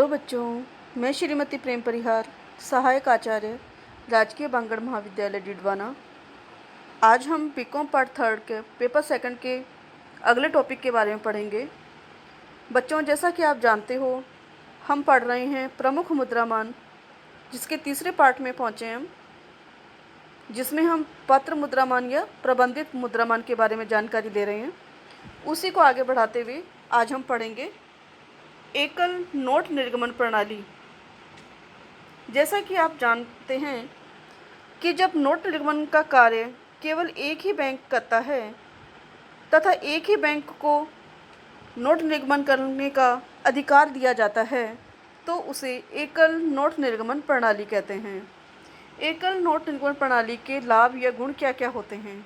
Hello बच्चों, मैं श्रीमती प्रेम परिहार, सहायक आचार्य, राजकीय बांगड़ महाविद्यालय डिडवाना। आज हम बीकॉम पार्ट थर्ड के पेपर सेकंड के अगले टॉपिक के बारे में पढ़ेंगे। बच्चों, जैसा कि आप जानते हो, हम पढ़ रहे हैं प्रमुख मुद्रामान, जिसके तीसरे पार्ट में पहुँचे हैं हम, जिसमें हम पत्र मुद्रामान या प्रबंधित मुद्रामान के बारे में जानकारी दे रहे हैं। उसी को आगे बढ़ाते हुए आज हम पढ़ेंगे एकल नोट निर्गमन प्रणाली। जैसा कि आप जानते हैं कि जब नोट निर्गमन का कार्य केवल एक ही बैंक करता है तथा एक ही बैंक को नोट निर्गमन करने का अधिकार दिया जाता है, तो उसे एकल नोट निर्गमन प्रणाली कहते हैं। एकल नोट निर्गमन प्रणाली के लाभ या गुण क्या क्या होते हैं?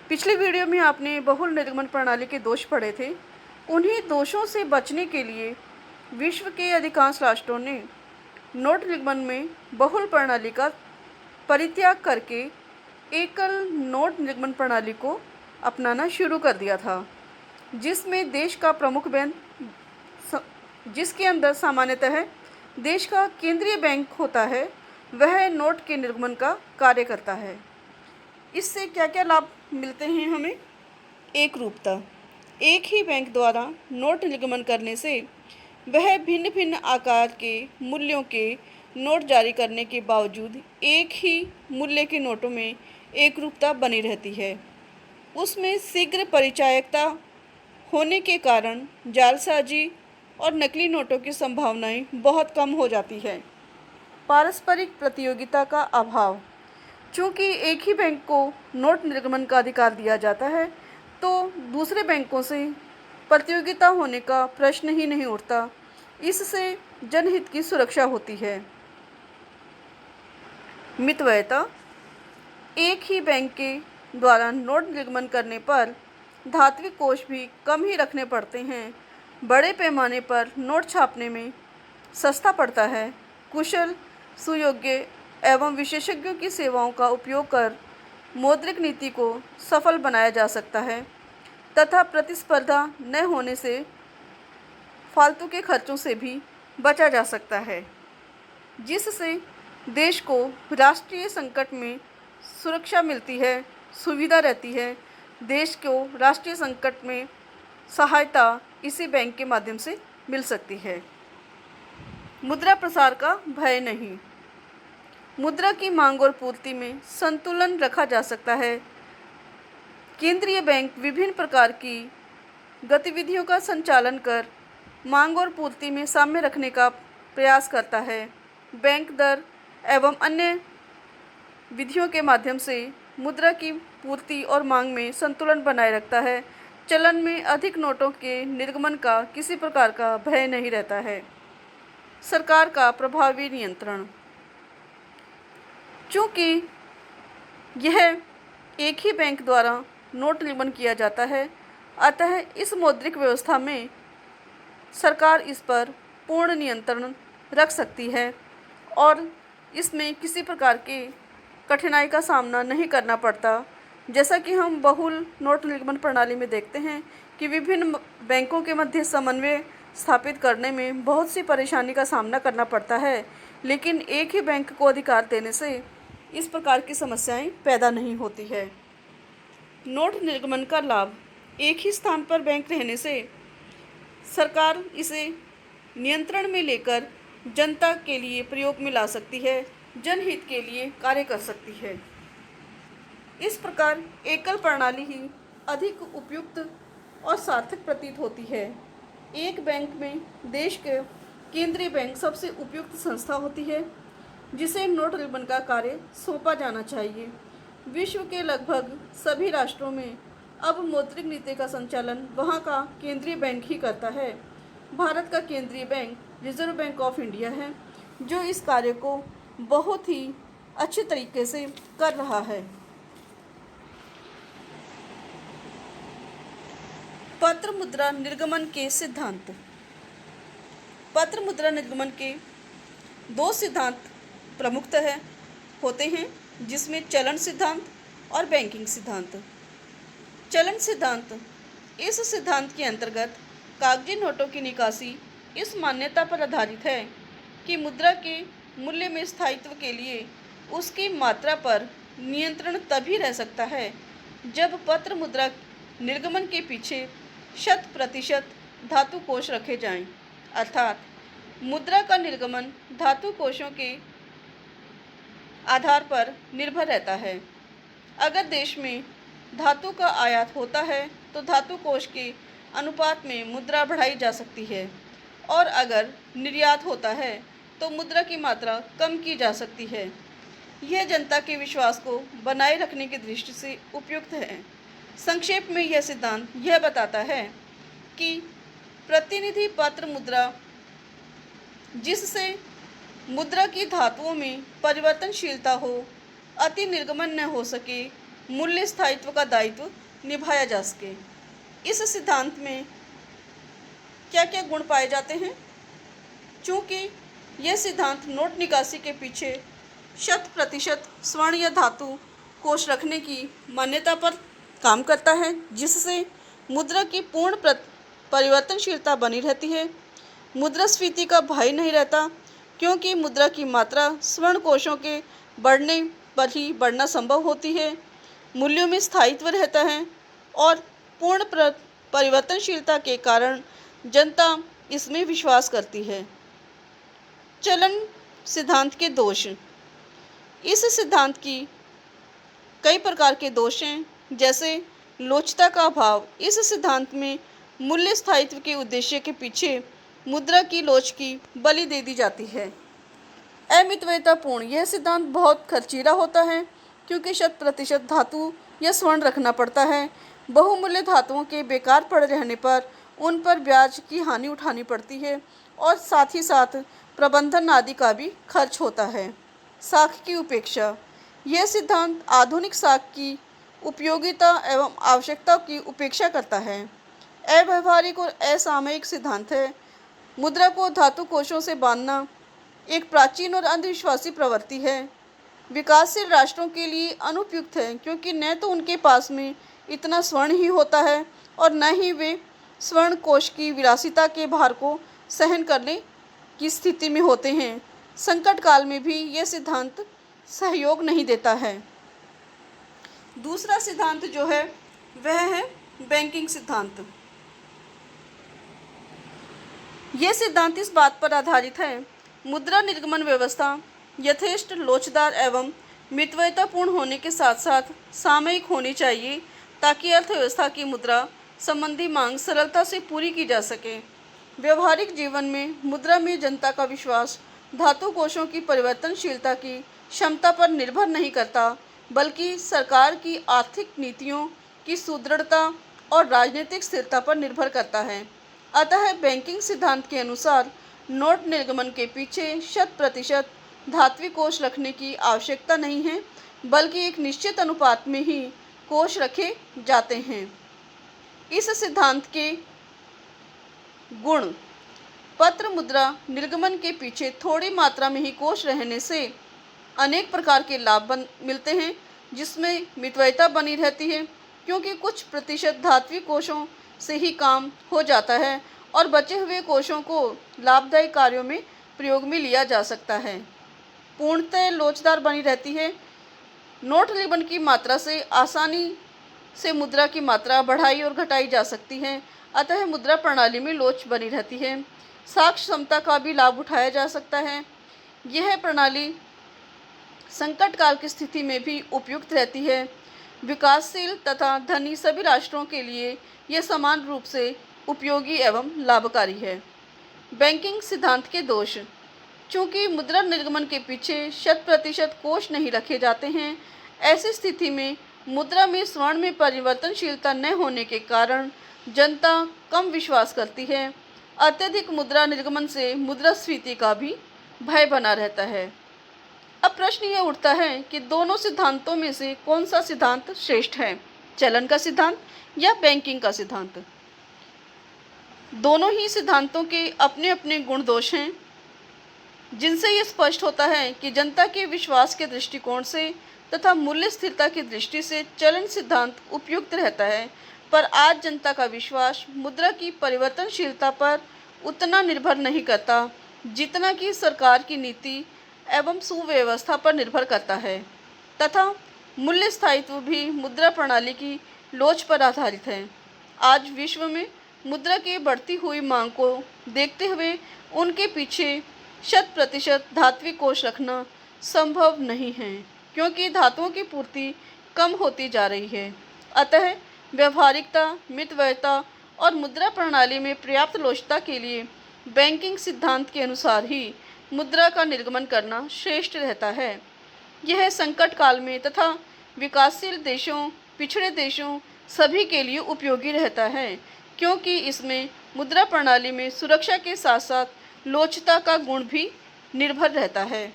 पिछले वीडियो में आपने बहुल निर्गमन प्रणाली के दोष पढ़े थे। उन्हीं दोषों से बचने के लिए विश्व के अधिकांश राष्ट्रों ने नोट निर्गमन में बहुल प्रणाली का परित्याग करके एकल नोट निर्गमन प्रणाली को अपनाना शुरू कर दिया था, जिसमें देश का प्रमुख बैंक, जिसके अंदर सामान्यतः देश का केंद्रीय बैंक होता है, वह नोट के निर्गमन का कार्य करता है। इससे क्या क्या लाभ मिलते हैं हमें? एक रूपता। एक ही बैंक द्वारा नोट निर्गमन करने से वह भिन्न भिन्न आकार के मूल्यों के नोट जारी करने के बावजूद एक ही मूल्य के नोटों में एकरूपता बनी रहती है। उसमें शीघ्र परिचायकता होने के कारण जालसाजी और नकली नोटों की संभावनाएं बहुत कम हो जाती है। पारस्परिक प्रतियोगिता का अभाव। चूँकि एक ही बैंक को नोट निर्गमन का अधिकार दिया जाता है, तो दूसरे बैंकों से प्रतियोगिता होने का प्रश्न ही नहीं उठता। इससे जनहित की सुरक्षा होती है। मितव्ययता। एक ही बैंक के द्वारा नोट निर्गमन करने पर धात्विक कोष भी कम ही रखने पड़ते हैं। बड़े पैमाने पर नोट छापने में सस्ता पड़ता है। कुशल, सुयोग्य एवं विशेषज्ञों की सेवाओं का उपयोग कर मौद्रिक नीति को सफल बनाया जा सकता है तथा प्रतिस्पर्धा न होने से फालतू के खर्चों से भी बचा जा सकता है, जिससे देश को राष्ट्रीय संकट में सुरक्षा मिलती है, सुविधा रहती है। देश को राष्ट्रीय संकट में सहायता इसी बैंक के माध्यम से मिल सकती है। मुद्रा प्रसार का भय नहीं। मुद्रा की मांग और पूर्ति में संतुलन रखा जा सकता है। केंद्रीय बैंक विभिन्न प्रकार की गतिविधियों का संचालन कर मांग और पूर्ति में साम्य रखने का प्रयास करता है। बैंक दर एवं अन्य विधियों के माध्यम से मुद्रा की पूर्ति और मांग में संतुलन बनाए रखता है। चलन में अधिक नोटों के निर्गमन का किसी प्रकार का भय नहीं रहता है। सरकार का प्रभावी नियंत्रण। चूँकि यह एक ही बैंक द्वारा नोट निर्गमन किया जाता है, अतः इस मौद्रिक व्यवस्था में सरकार इस पर पूर्ण नियंत्रण रख सकती है और इसमें किसी प्रकार के कठिनाई का सामना नहीं करना पड़ता। जैसा कि हम बहुल नोट निर्गमन प्रणाली में देखते हैं कि विभिन्न बैंकों के मध्य समन्वय स्थापित करने में बहुत सी परेशानी का सामना करना पड़ता है, लेकिन एक ही बैंक को अधिकार देने से इस प्रकार की समस्याएं पैदा नहीं होती है। नोट निर्गमन का लाभ। एक ही स्थान पर बैंक रहने से सरकार इसे नियंत्रण में लेकर जनता के लिए प्रयोग में ला सकती है, जनहित के लिए कार्य कर सकती है। इस प्रकार एकल प्रणाली ही अधिक उपयुक्त और सार्थक प्रतीत होती है। एक बैंक में देश के केंद्रीय बैंक सबसे उपयुक्त संस्था होती है, जिसे नोट निर्गमन का कार्य सौंपा जाना चाहिए। विश्व के लगभग सभी राष्ट्रों में अब मौद्रिक नीति का संचालन वहाँ का केंद्रीय बैंक ही करता है। भारत का केंद्रीय bank reserve bank of India है, जो इस कार्य को बहुत ही अच्छे तरीके से कर रहा है। पत्र मुद्रा निर्गमन के सिद्धांत। पत्र मुद्रा निर्गमन के दो सिद्धांत प्रमुखतः होते हैं, जिसमें चलन सिद्धांत और बैंकिंग सिद्धांत। चलन सिद्धांत। इस सिद्धांत के अंतर्गत कागजी नोटों की निकासी इस मान्यता पर आधारित है कि मुद्रा के मूल्य में स्थायित्व के लिए उसकी मात्रा पर नियंत्रण तभी रह सकता है जब पत्र मुद्रा निर्गमन के पीछे 100% धातु कोष रखे जाएं, अर्थात मुद्रा का निर्गमन धातु कोषों के आधार पर निर्भर रहता है। अगर देश में धातु का आयात होता है तो धातु कोष के अनुपात में मुद्रा बढ़ाई जा सकती है, और अगर निर्यात होता है तो मुद्रा की मात्रा कम की जा सकती है। यह जनता के विश्वास को बनाए रखने की दृष्टि से उपयुक्त है। संक्षेप में यह सिद्धांत यह बताता है कि प्रतिनिधि पत्र मुद्रा, जिससे मुद्रा की धातुओं में परिवर्तनशीलता हो, अति निर्गमन न हो सके, मूल्य स्थायित्व का दायित्व निभाया जा सके। इस सिद्धांत में क्या क्या गुण पाए जाते हैं? चूँकि यह सिद्धांत नोट निकासी के पीछे 100% स्वर्ण या धातु कोष रखने की मान्यता पर काम करता है, जिससे मुद्रा की पूर्ण परिवर्तनशीलता बनी रहती है। मुद्रास्फीति का भय नहीं रहता, क्योंकि मुद्रा की मात्रा स्वर्ण कोषों के बढ़ने पर ही बढ़ना संभव होती है। मूल्यों में स्थायित्व रहता है और पूर्ण परिवर्तनशीलता के कारण जनता इसमें विश्वास करती है। चलन सिद्धांत के दोष। इस सिद्धांत की कई प्रकार के दोष हैं, जैसे लोचता का अभाव। इस सिद्धांत में मूल्य स्थायित्व के उद्देश्य के पीछे मुद्रा की लोच की बलि दे दी जाती है। अमितव्ययतापूर्ण। यह सिद्धांत बहुत खर्चीला होता है, क्योंकि 100% धातु या स्वर्ण रखना पड़ता है। बहुमूल्य धातुओं के बेकार पड़े रहने पर उन पर ब्याज की हानि उठानी पड़ती है, और साथ ही साथ प्रबंधन आदि का भी खर्च होता है। साख की उपेक्षा। यह सिद्धांत आधुनिक साख की उपयोगिता एवं आवश्यकता की उपेक्षा करता है। अव्यावहारिक और असामयिक सिद्धांत है। मुद्रा को धातु कोषों से बांधना एक प्राचीन और अंधविश्वासी प्रवृत्ति है। विकासशील राष्ट्रों के लिए अनुपयुक्त है, क्योंकि न तो उनके पास में इतना स्वर्ण ही होता है और न ही वे स्वर्ण कोष की विलासिता के भार को सहन करने की स्थिति में होते हैं। संकट काल में भी यह सिद्धांत सहयोग नहीं देता है। दूसरा सिद्धांत जो है वह है बैंकिंग सिद्धांत। यह सिद्धांत इस बात पर आधारित है, मुद्रा निर्गमन व्यवस्था यथेष्ट लोचदार एवं मितव्ययतापूर्ण होने के साथ साथ सामयिक होनी चाहिए, ताकि अर्थव्यवस्था की मुद्रा संबंधी मांग सरलता से पूरी की जा सके। व्यवहारिक जीवन में मुद्रा में जनता का विश्वास धातु कोषों की परिवर्तनशीलता की क्षमता पर निर्भर नहीं करता, बल्कि सरकार की आर्थिक नीतियों की सुदृढ़ता और राजनीतिक स्थिरता पर निर्भर करता है। अतः बैंकिंग सिद्धांत के अनुसार नोट निर्गमन के पीछे 100% धात्विक कोष रखने की आवश्यकता नहीं है, बल्कि एक निश्चित अनुपात में ही कोष रखे जाते हैं। इस सिद्धांत के गुण। पत्र मुद्रा निर्गमन के पीछे थोड़ी मात्रा में ही कोष रहने से अनेक प्रकार के लाभ मिलते हैं, जिसमें मितव्ययता बनी रहती है, क्योंकि कुछ प्रतिशत धात्विक कोषों से ही काम हो जाता है और बचे हुए कोषों को लाभदायी कार्यों में प्रयोग में लिया जा सकता है। पूर्णतः लोचदार बनी रहती है। नोट निर्गमन की मात्रा से आसानी से मुद्रा की मात्रा बढ़ाई और घटाई जा सकती है, अतः मुद्रा प्रणाली में लोच बनी रहती है। साक्ष्य क्षमता का भी लाभ उठाया जा सकता है। यह प्रणाली संकट काल की स्थिति में भी उपयुक्त रहती है। विकासशील तथा धनी सभी राष्ट्रों के लिए यह समान रूप से उपयोगी एवं लाभकारी है। बैंकिंग सिद्धांत के दोष। चूँकि मुद्रा निर्गमन के पीछे 100% कोष नहीं रखे जाते हैं, ऐसी स्थिति में मुद्रा में स्वर्ण में परिवर्तनशीलता न होने के कारण जनता कम विश्वास करती है। अत्यधिक मुद्रा निर्गमन से मुद्रास्फीति का भी भय बना रहता है। अब प्रश्न यह उठता है कि दोनों सिद्धांतों में से कौन सा सिद्धांत श्रेष्ठ है, चलन का सिद्धांत या बैंकिंग का सिद्धांत? दोनों ही सिद्धांतों के अपने अपने गुण दोष हैं, जिनसे ये स्पष्ट होता है कि जनता के विश्वास के दृष्टिकोण से तथा मूल्य स्थिरता की दृष्टि से चलन सिद्धांत उपयुक्त रहता है। पर आज जनता का विश्वास मुद्रा की परिवर्तनशीलता पर उतना निर्भर नहीं करता जितना कि सरकार की नीति एवं सुव्यवस्था पर निर्भर करता है तथा मूल्य स्थायित्व भी मुद्रा प्रणाली की लोच पर आधारित है। आज विश्व में मुद्रा की बढ़ती हुई मांग को देखते हुए उनके पीछे 100% धात्विक कोष रखना संभव नहीं है, क्योंकि धातुओं की पूर्ति कम होती जा रही है। अतः व्यवहारिकता, मितव्ययता और मुद्रा प्रणाली में पर्याप्त लोचता के लिए बैंकिंग सिद्धांत के अनुसार ही मुद्रा का निर्गमन करना श्रेष्ठ रहता है। यह संकट काल में तथा विकासशील देशों, पिछड़े देशों सभी के लिए उपयोगी रहता है, क्योंकि इसमें मुद्रा प्रणाली में सुरक्षा के साथ साथ लोचता का गुण भी निर्भर रहता है।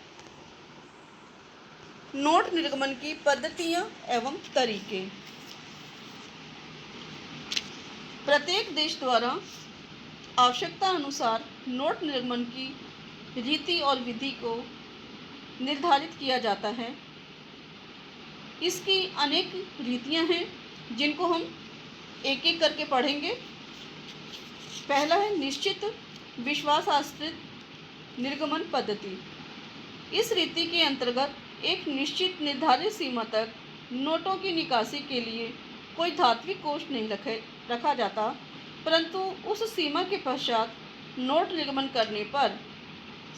नोट निर्गमन की पद्धतियां एवं तरीके। प्रत्येक देश द्वारा आवश्यकता अनुसार नोट निर्गमन की रीति और विधि को निर्धारित किया जाता है। इसकी अनेक रीतियां हैं जिनको हम एक एक करके पढ़ेंगे। पहला है निश्चित विश्वास आश्रित निर्गमन पद्धति। इस रीति के अंतर्गत एक निश्चित निर्धारित सीमा तक नोटों की निकासी के लिए कोई धात्विक कोष नहीं रखा जाता, परंतु उस सीमा के पश्चात नोट निर्गमन करने पर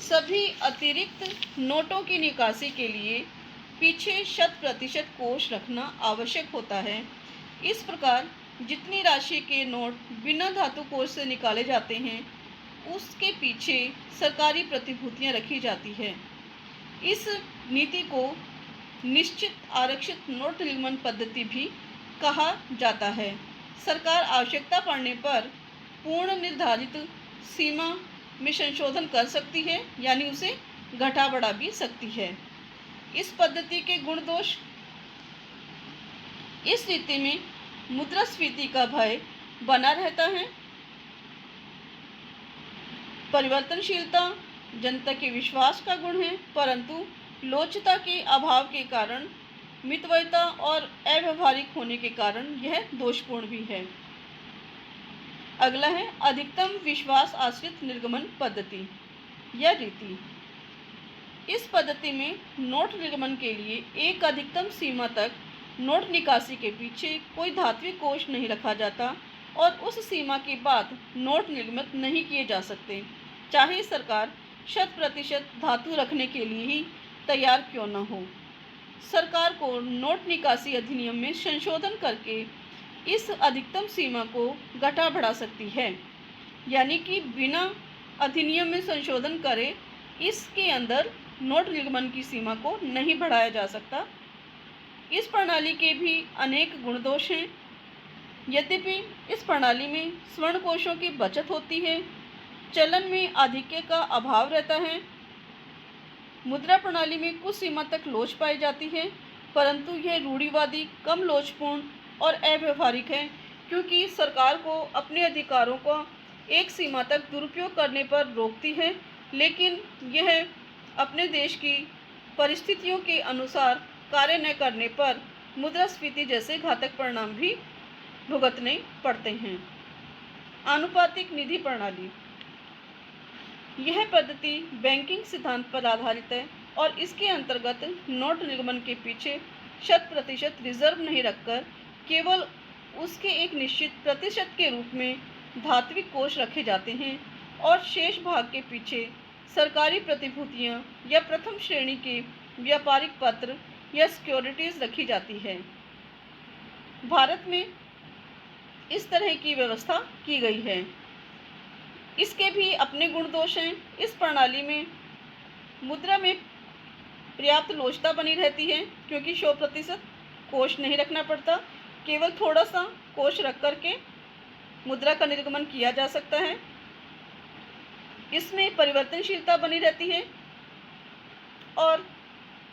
सभी अतिरिक्त नोटों की निकासी के लिए पीछे 100% कोष रखना आवश्यक होता है। इस प्रकार जितनी राशि के नोट बिना धातु कोष से निकाले जाते हैं, उसके पीछे सरकारी प्रतिभूतियां रखी जाती है। इस नीति को निश्चित आरक्षित नोट निर्गमन पद्धति भी कहा जाता है। सरकार आवश्यकता पड़ने पर पूर्ण निर्धारित सीमा में संशोधन कर सकती है, यानी उसे घटा बढ़ा भी सकती है। इस पद्धति के गुण दोष। इस रीति में मुद्रास्फीति का भय बना रहता है। परिवर्तनशीलता जनता के विश्वास का गुण है, परंतु लोचता के अभाव के कारण, मितव्ययता और अव्यावहारिक होने के कारण यह दोषपूर्ण भी है। अगला है अधिकतम विश्वास आश्रित निर्गमन पद्धति या रीति। इस पद्धति में नोट निर्गमन के लिए एक अधिकतम सीमा तक नोट निकासी के पीछे कोई धात्विक कोष नहीं रखा जाता और उस सीमा के बाद नोट निर्गमित नहीं किए जा सकते, चाहे सरकार 100% धातु रखने के लिए ही तैयार क्यों न हो। सरकार को नोट निकासी अधिनियम में संशोधन करके इस अधिकतम सीमा को घटा बढ़ा सकती है, यानी कि बिना अधिनियम में संशोधन करे इसके अंदर नोट निर्गमन की सीमा को नहीं बढ़ाया जा सकता। इस प्रणाली के भी अनेक गुण दोष हैं। यद्यपि इस प्रणाली में स्वर्ण कोषों की बचत होती है, चलन में आधिक्य का अभाव रहता है। मुद्रा प्रणाली में कुछ सीमा तक लोच पाई जाती है, परंतु यह रूढ़िवादी, कम लोचपूर्ण और अव्यवहारिक है, क्योंकि सरकार को अपने अधिकारों को एक सीमा तक दुरुपयोग करने पर रोकती है, लेकिन यह अपने देश की परिस्थितियों के अनुसार कार्य न करने पर मुद्रास्फीति जैसे घातक परिणाम भी भुगतने पड़ते हैं। आनुपातिक निधि प्रणाली। यह पद्धति बैंकिंग सिद्धांत पर आधारित है और इसके अंतर्गत नोट निर्गमन के पीछे 100% रिजर्व नहीं रखकर केवल उसके एक निश्चित प्रतिशत के रूप में धात्विक कोष रखे जाते हैं और शेष भाग के पीछे सरकारी प्रतिभूतियां या प्रथम श्रेणी के व्यापारिक पत्र या सिक्योरिटीज रखी जाती है। भारत में इस तरह की व्यवस्था की गई है। इसके भी अपने गुण दोष हैं। इस प्रणाली में मुद्रा में पर्याप्त लोचता बनी रहती है, क्योंकि 100% कोष नहीं रखना पड़ता, केवल थोड़ा सा कोष रख करके मुद्रा का निर्गमन किया जा सकता है। इसमें परिवर्तनशीलता बनी रहती है और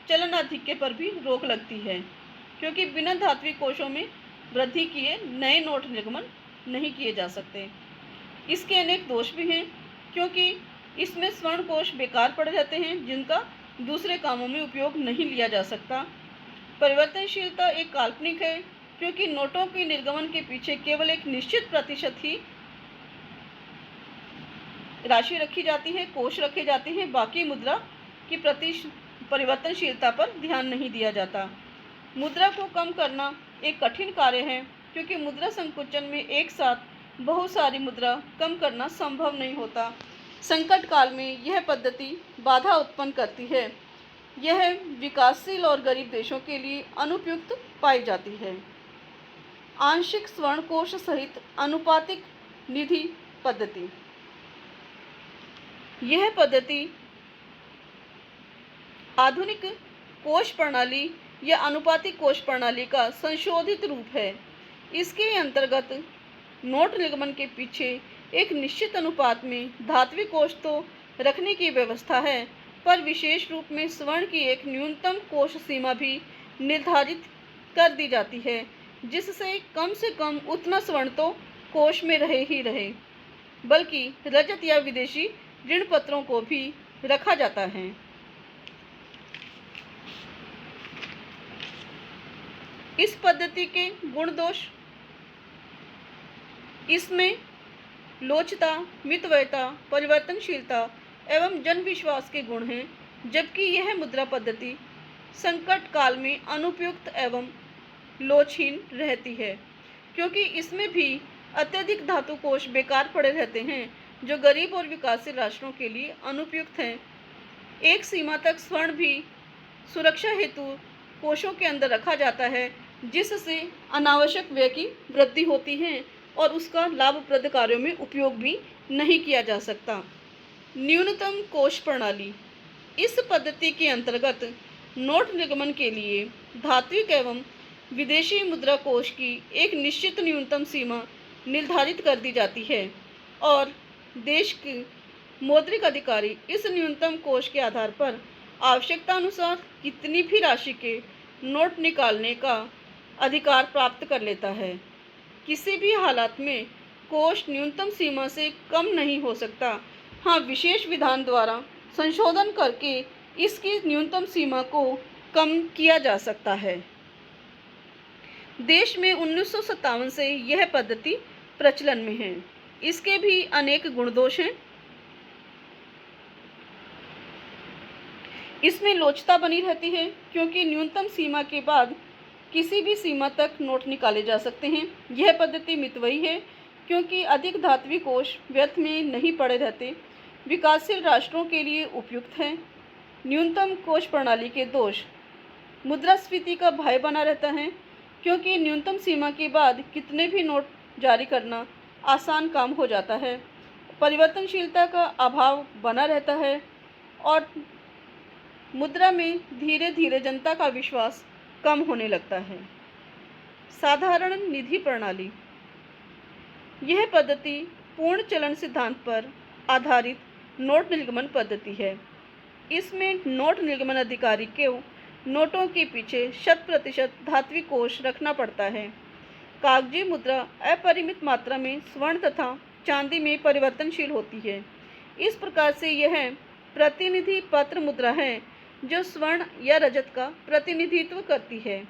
चलन आधिक्य पर भी रोक लगती है, क्योंकि बिना धात्विक कोषों में वृद्धि किए नए नोट निर्गमन नहीं किए जा सकते। इसके अनेक दोष भी हैं, क्योंकि इसमें स्वर्ण कोष बेकार पड़ जाते हैं जिनका दूसरे कामों में उपयोग नहीं लिया जा सकता। परिवर्तनशीलता एक काल्पनिक है, क्योंकि नोटों के निर्गमन के पीछे केवल एक निश्चित प्रतिशत ही राशि रखी जाती है, कोष रखे जाते हैं, बाकी मुद्रा की परिवर्तनशीलता पर ध्यान नहीं दिया जाता। मुद्रा को कम करना एक कठिन कार्य है, क्योंकि मुद्रा संकुचन में एक साथ बहुत सारी मुद्रा कम करना संभव नहीं होता। संकट काल में यह पद्धति बाधा उत्पन्न करती है। यह विकासशील और गरीब देशों के लिए अनुपयुक्त पाई जाती है। आंशिक स्वर्ण कोष सहित अनुपातिक निधि पद्धति। यह पद्धति आधुनिक कोष प्रणाली या अनुपातिक कोष प्रणाली का संशोधित रूप है। इसके अंतर्गत नोट निगमन के पीछे एक निश्चित अनुपात में धात्विक कोष तो रखने की व्यवस्था है, पर विशेष रूप में स्वर्ण की एक न्यूनतम कोष सीमा भी निर्धारित कर दी जाती है, जिससे से कम उतना स्वर्ण तो कोष में रहे ही रहे, बल्कि रजत या विदेशी ऋण पत्रों को भी रखा जाता है। इस पद्धति के गुण दोष: इसमें लोचता, मितव्ययता, परिवर्तनशीलता एवं जन विश्वास के गुण हैं, जबकि यह मुद्रा पद्धति संकट काल में अनुपयुक्त एवं लोचहीन रहती है, क्योंकि इसमें भी अत्यधिक धातु कोष बेकार पड़े रहते हैं, जो गरीब और विकासशील राष्ट्रों के लिए अनुपयुक्त हैं। एक सीमा तक स्वर्ण भी सुरक्षा हेतु कोषों के अंदर रखा जाता है, जिससे अनावश्यक व्यय की वृद्धि होती है और उसका लाभप्रद कार्यों में उपयोग भी नहीं किया जा सकता। न्यूनतम कोष प्रणाली: इस पद्धति के अंतर्गत नोट निगमन के लिए धात्विक एवं विदेशी मुद्रा कोष की एक निश्चित न्यूनतम सीमा निर्धारित कर दी जाती है और देश के मौद्रिक अधिकारी इस न्यूनतम कोष के आधार पर आवश्यकता अनुसार कितनी भी राशि के नोट निकालने का अधिकार प्राप्त कर लेता है। किसी भी हालात में कोष न्यूनतम सीमा से कम नहीं हो सकता। हाँ, विशेष विधान द्वारा संशोधन करके इसकी न्यूनतम सीमा को कम किया जा सकता है। देश में 1957 से यह पद्धति प्रचलन में है। इसके भी अनेक गुणदोष हैं। इसमें लोचता बनी रहती है, क्योंकि न्यूनतम सीमा के बाद किसी भी सीमा तक नोट निकाले जा सकते हैं। यह पद्धति मितव्ययी है, क्योंकि अधिक धात्विक कोष व्यर्थ में नहीं पड़े रहते। विकासशील राष्ट्रों के लिए उपयुक्त है। न्यूनतम कोष प्रणाली के दोष: मुद्रास्फीति का भय बना रहता है, क्योंकि न्यूनतम सीमा के बाद कितने भी नोट जारी करना आसान काम हो जाता है। परिवर्तनशीलता का अभाव बना रहता है और मुद्रा में धीरे धीरे जनता का विश्वास कम होने लगता है। साधारण निधि प्रणाली: यह पद्धति पूर्ण चलन सिद्धांत पर आधारित नोट निर्गमन पद्धति है। इसमें नोट निर्गमन अधिकारी को नोटों के पीछे 100% धात्विक कोष रखना पड़ता है। कागजी मुद्रा अपरिमित मात्रा में स्वर्ण तथा चांदी में परिवर्तनशील होती है। इस प्रकार से यह प्रतिनिधि पत्र मुद्रा है, जो स्वर्ण या रजत का प्रतिनिधित्व करती है।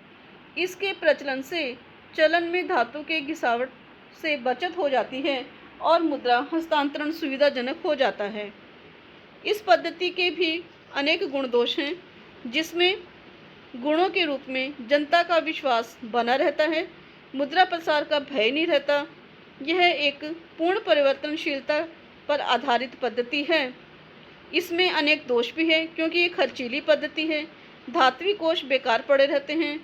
इसके प्रचलन से चलन में धातु के घिसावट से बचत हो जाती है और मुद्रा हस्तांतरण सुविधाजनक हो जाता है। इस पद्धति के भी अनेक गुण दोष हैं, जिसमें गुणों के रूप में जनता का विश्वास बना रहता है, मुद्रा प्रसार का भय नहीं रहता। यह एक पूर्ण परिवर्तनशीलता पर आधारित पद्धति है। इसमें अनेक दोष भी है, क्योंकि ये खर्चीली पद्धति है। धात्विक कोष बेकार पड़े रहते हैं।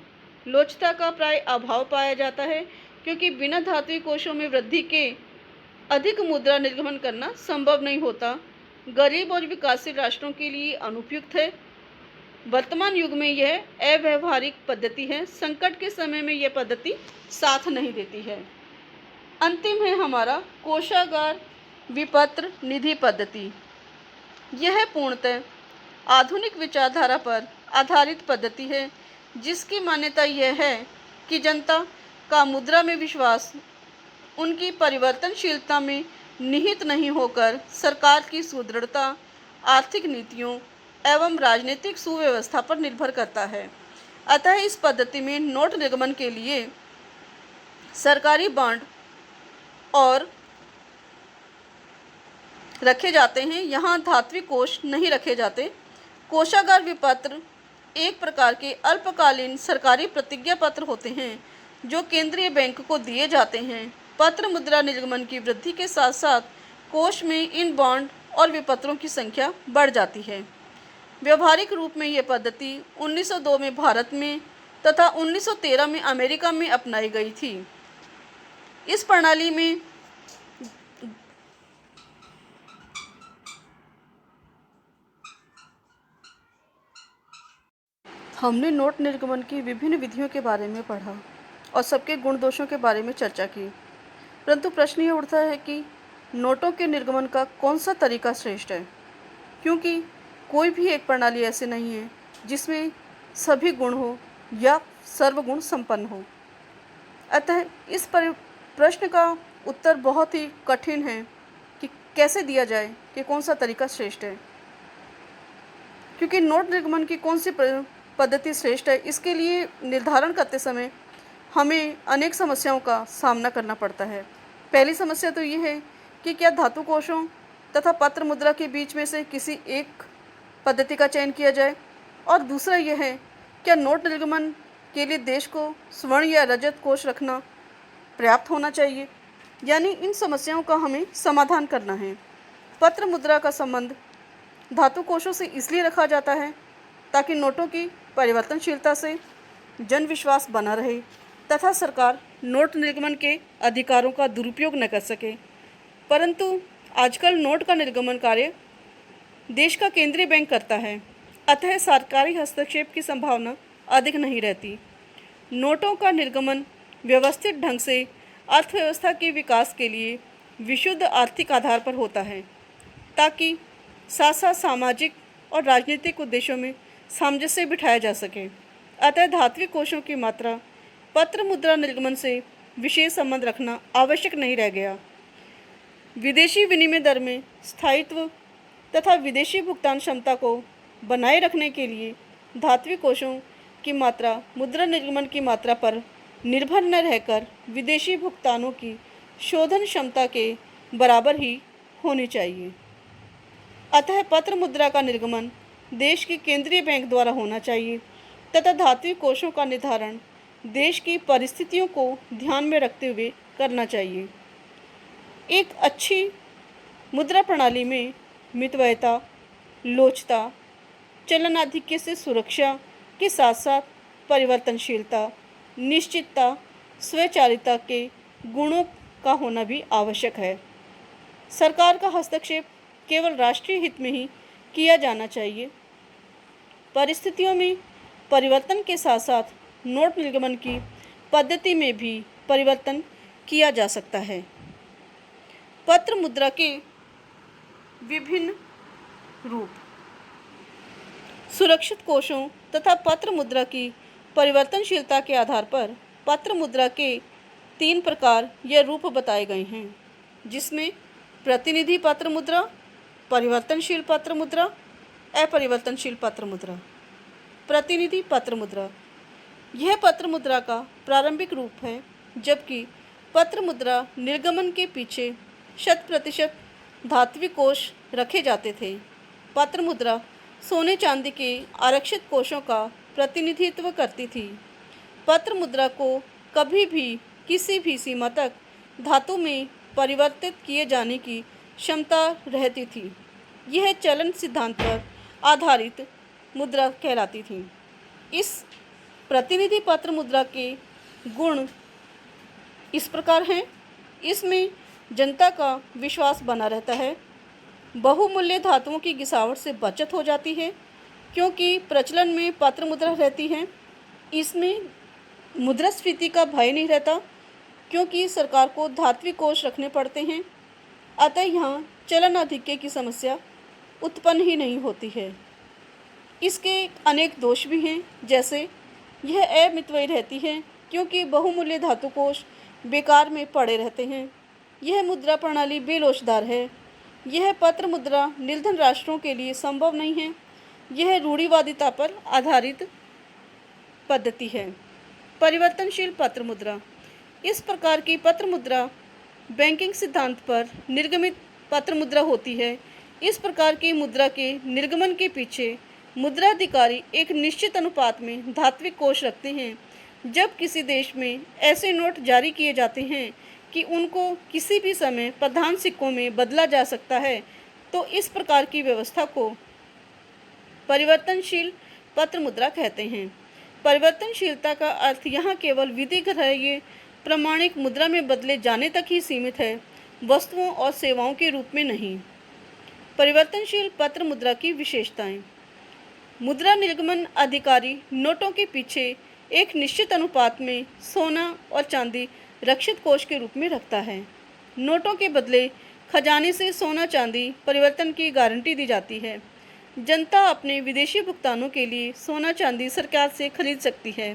लोचता का प्राय अभाव पाया जाता है, क्योंकि बिना धात्विक कोषों में वृद्धि के अधिक मुद्रा निर्गमन करना संभव नहीं होता। गरीब और विकासशील राष्ट्रों के लिए अनुपयुक्त है। वर्तमान युग में यह अव्यावहारिक पद्धति है। संकट के समय में यह पद्धति साथ नहीं देती है। अंतिम है हमारा कोषागार विपत्र निधि पद्धति। यह पूर्णतः आधुनिक विचारधारा पर आधारित पद्धति है, जिसकी मान्यता यह है कि जनता का मुद्रा में विश्वास उनकी परिवर्तनशीलता में निहित नहीं होकर सरकार की सुदृढ़ता, आर्थिक नीतियों एवं राजनीतिक सुव्यवस्था पर निर्भर करता है। अतः इस पद्धति में नोट निर्गमन के लिए सरकारी बॉन्ड और रखे जाते हैं, यहाँ धात्विक कोष नहीं रखे जाते। कोषागार विपत्र एक प्रकार के अल्पकालीन सरकारी प्रतिज्ञा पत्र होते हैं जो केंद्रीय बैंक को दिए जाते हैं। पत्र मुद्रा निर्गमन की वृद्धि के साथ साथ कोष में इन बॉन्ड और विपत्रों की संख्या बढ़ जाती है। व्यवहारिक रूप में यह पद्धति 1902 में भारत में तथा 1913 में अमेरिका में अपनाई गई थी। इस प्रणाली में हमने नोट निर्गमन की विभिन्न विधियों के बारे में पढ़ा और सबके गुण दोषों के बारे में चर्चा की, परंतु प्रश्न ये उठता है कि नोटों के निर्गमन का कौन सा तरीका श्रेष्ठ है, क्योंकि कोई भी एक प्रणाली ऐसी नहीं है जिसमें सभी गुण हो या सर्वगुण संपन्न हो। अतः इस प्रश्न का उत्तर बहुत ही कठिन है कि कैसे दिया जाए कि कौन सा तरीका श्रेष्ठ है, क्योंकि नोट निर्गमन की कौन सी पद्धति श्रेष्ठ है, इसके लिए निर्धारण करते समय हमें अनेक समस्याओं का सामना करना पड़ता है। पहली समस्या तो ये है कि क्या धातु कोषों तथा पत्र मुद्रा के बीच में से किसी एक पद्धति का चयन किया जाए, और दूसरा यह है क्या नोट निर्गमन के लिए देश को स्वर्ण या रजत कोष रखना पर्याप्त होना चाहिए। यानी इन समस्याओं का हमें समाधान करना है। पत्र मुद्रा का संबंध धातु कोषों से इसलिए रखा जाता है ताकि नोटों की परिवर्तनशीलता से जन विश्वास बना रहे तथा सरकार नोट निर्गमन के अधिकारों का दुरुपयोग न कर सके। परंतु आजकल नोट का निर्गमन कार्य देश का केंद्रीय बैंक करता है, अतः सरकारी हस्तक्षेप की संभावना अधिक नहीं रहती। नोटों का निर्गमन व्यवस्थित ढंग से अर्थव्यवस्था के विकास के लिए विशुद्ध आर्थिक आधार पर होता है, ताकि साथ साथ सामाजिक और राजनीतिक उद्देश्यों में सामंजस्य बिठाया जा सके। अतः धात्विक कोषों की मात्रा पत्र मुद्रा निर्गमन से विशेष संबंध रखना आवश्यक नहीं रह गया। विदेशी विनिमय दर में स्थायित्व तथा विदेशी भुगतान क्षमता को बनाए रखने के लिए धात्विक कोषों की मात्रा मुद्रा निर्गमन की मात्रा पर निर्भर न रहकर विदेशी भुगतानों की शोधन क्षमता के बराबर ही होनी चाहिए। अतः पत्र मुद्रा का निर्गमन देश के केंद्रीय बैंक द्वारा होना चाहिए तथा धात्विक कोषों का निर्धारण देश की परिस्थितियों को ध्यान में रखते हुए करना चाहिए। एक अच्छी मुद्रा प्रणाली में मितव्ययता, लोचता, चलनाधिक्य से सुरक्षा के साथ साथ परिवर्तनशीलता, निश्चितता, स्वचालिता के गुणों का होना भी आवश्यक है। सरकार का हस्तक्षेप केवल राष्ट्रीय हित में ही किया जाना चाहिए। परिस्थितियों में परिवर्तन के साथ साथ नोट निर्गमन की पद्धति में भी परिवर्तन किया जा सकता है। पत्र मुद्रा के विभिन्न रूप। सुरक्षित कोषों तथा पत्र मुद्रा की परिवर्तनशीलता के आधार पर पत्र मुद्रा के 3 प्रकार या रूप बताए गए हैं, जिसमें प्रतिनिधि पत्र मुद्रा, परिवर्तनशील पत्र मुद्रा, अपरिवर्तनशील पत्र मुद्रा। प्रतिनिधि पत्र मुद्रा यह पत्र मुद्रा का प्रारंभिक रूप है, जबकि पत्र मुद्रा निर्गमन के पीछे 100% धात्विक कोष रखे जाते थे। पत्र मुद्रा सोने चांदी के आरक्षित कोषों का प्रतिनिधित्व करती थी। पत्र मुद्रा को कभी भी किसी भी सीमा तक धातु में परिवर्तित किए जाने की क्षमता रहती थी। यह चलन सिद्धांत पर आधारित मुद्रा कहलाती थी। इस प्रतिनिधि पत्र मुद्रा के गुण इस प्रकार हैं। इसमें जनता का विश्वास बना रहता है, बहुमूल्य धातुओं की गिसावट से बचत हो जाती है क्योंकि प्रचलन में पत्र मुद्रा रहती है। इसमें मुद्रास्फीति का भय नहीं रहता क्योंकि सरकार को धात्विक कोष रखने पड़ते हैं, अतः यहाँ चलन अधिक्य की समस्या उत्पन्न ही नहीं होती है। इसके अनेक दोष भी हैं, जैसे यह अमितव्ययी रहती है क्योंकि बहुमूल्य धातु कोष बेकार में पड़े रहते हैं। यह मुद्रा प्रणाली बेलोचदार है। यह पत्र मुद्रा निर्धन राष्ट्रों के लिए संभव नहीं है। यह रूढ़िवादिता पर आधारित पद्धति है। परिवर्तनशील पत्र मुद्रा इस प्रकार की पत्र मुद्रा बैंकिंग सिद्धांत पर निर्गमित पत्र मुद्रा होती है। इस प्रकार की मुद्रा के निर्गमन के पीछे मुद्राधिकारी एक निश्चित अनुपात में धात्विक कोष रखते हैं। जब किसी देश में ऐसे नोट जारी किए जाते हैं कि उनको किसी भी समय प्रधान सिक्कों में बदला जा सकता है, तो इस प्रकार की व्यवस्था को परिवर्तनशील पत्र मुद्रा कहते हैं। परिवर्तनशीलता का अर्थ यहाँ केवल विधिग्राह्य प्रमाणिक मुद्रा में बदले जाने तक ही सीमित है, वस्तुओं और सेवाओं के रूप में नहीं। परिवर्तनशील पत्र मुद्रा की विशेषताएं। मुद्रा निर्गमन अधिकारी नोटों के पीछे एक निश्चित अनुपात में सोना और चांदी रक्षित कोष के रूप में रखता है। नोटों के बदले खजाने से सोना चांदी परिवर्तन की गारंटी दी जाती है। जनता अपने विदेशी भुगतानों के लिए सोना चांदी सरकार से खरीद सकती है।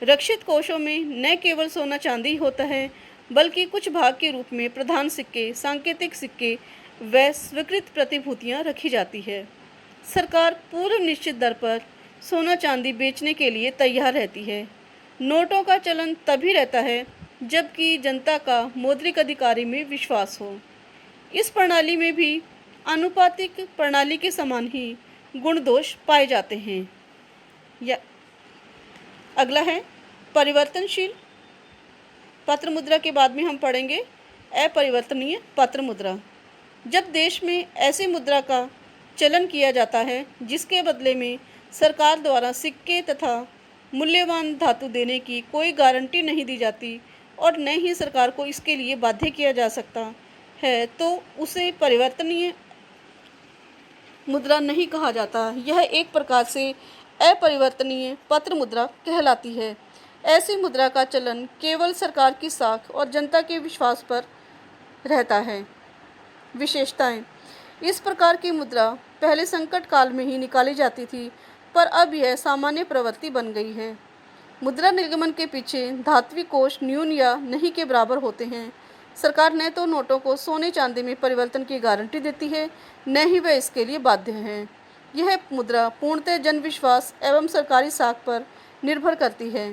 रक्षित कोषों में न केवल सोना चांदी होता है, बल्कि कुछ भाग के रूप में प्रधान सिक्के, सांकेतिक सिक्के व स्वीकृत प्रतिभूतियां रखी जाती है। सरकार पूर्व निश्चित दर पर सोना चांदी बेचने के लिए तैयार रहती है। नोटों का चलन तभी रहता है जबकि जनता का मौद्रिक अधिकारी में विश्वास हो। इस प्रणाली में भी आनुपातिक प्रणाली के समान ही गुण दोष पाए जाते हैं। या अगला है परिवर्तनशील पत्र मुद्रा। के बाद में हम पढ़ेंगे अपरिवर्तनीय पत्र मुद्रा। जब देश में ऐसी मुद्रा का चलन किया जाता है जिसके बदले में सरकार द्वारा सिक्के तथा मूल्यवान धातु देने की कोई गारंटी नहीं दी जाती और न ही सरकार को इसके लिए बाध्य किया जा सकता है, तो उसे परिवर्तनीय मुद्रा नहीं कहा जाता। यह एक प्रकार से अपरिवर्तनीय पत्र मुद्रा कहलाती है। ऐसी मुद्रा का चलन केवल सरकार की साख और जनता के विश्वास पर रहता है। विशेषताएं। इस प्रकार की मुद्रा पहले संकट काल में ही निकाली जाती थी, पर अब यह सामान्य प्रवृत्ति बन गई है। मुद्रा निर्गमन के पीछे धात्विक कोष न्यून या नहीं के बराबर होते हैं। सरकार न तो नोटों को सोने चांदी में परिवर्तन की गारंटी देती है, न ही वह इसके लिए बाध्य है। यह मुद्रा पूर्णतः जनविश्वास एवं सरकारी साख पर निर्भर करती है।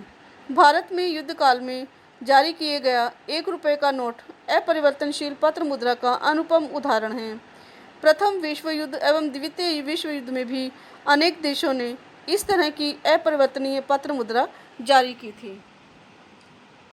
भारत में युद्ध काल में जारी किए गया 1 रुपये का नोट अपरिवर्तनशील पत्र मुद्रा का अनुपम उदाहरण है। प्रथम विश्व युद्ध एवं द्वितीय विश्व युद्ध में भी अनेक देशों ने इस तरह की अपरिवर्तनीय पत्र मुद्रा जारी की थी।